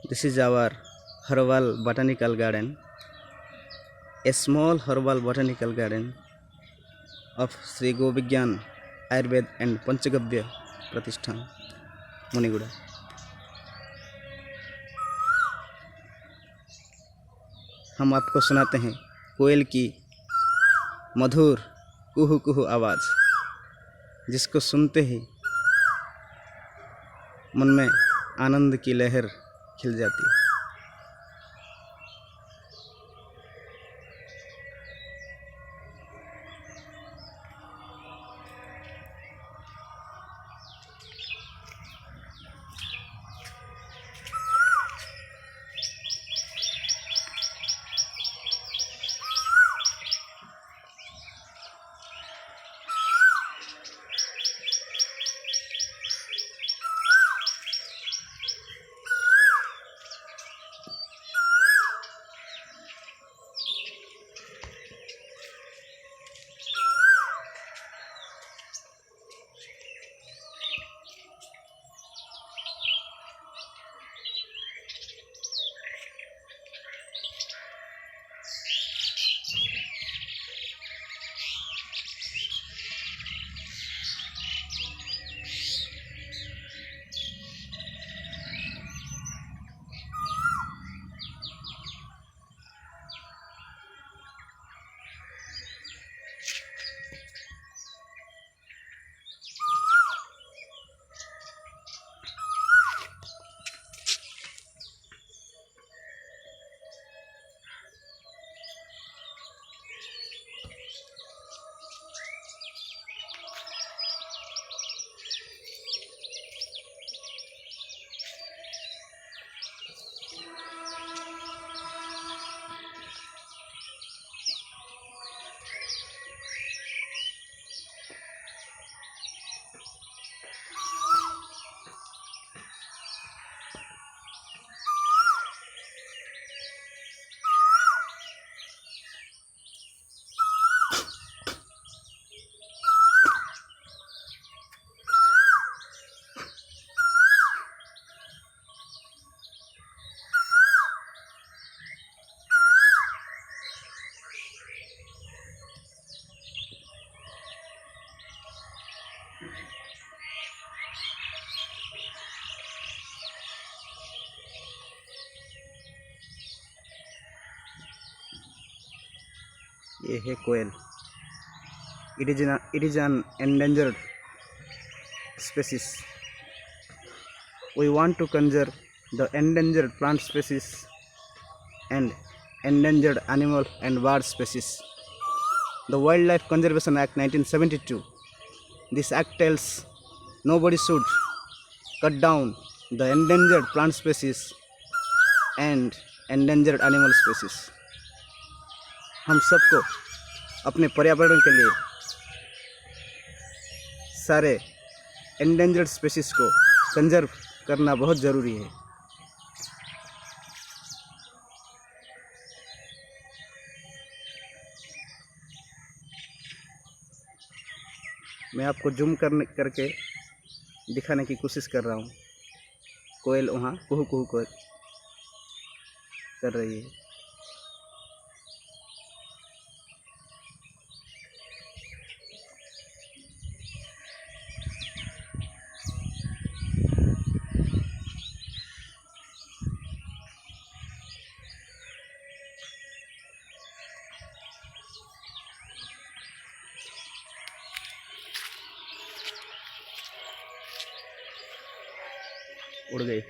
This is our herbal botanical garden, a small herbal botanical garden of Sri Govigyan Ayurved and Panchagavya Pratishthan, Muniguda. हम आपको सुनाते हैं कोयल की मधुर कुहू कुहू आवाज़, जिसको सुनते ही मन में आनंद की लहर खिल जाती है। ये है कोयल। It is an endangered species. We want to conserve the endangered plant species and endangered animal and bird species. The Wildlife Conservation Act 1972. This act tells nobody should cut down the endangered plant species and endangered animal species. हम सबको अपने पर्यावरण के लिए सारे endangered species को conserve करना बहुत ज़रूरी है। मैं आपको जूम करके दिखाने की कोशिश कर रहा हूँ। कोयल वहाँ कुहू कुहू कर रही है। उड़ गई।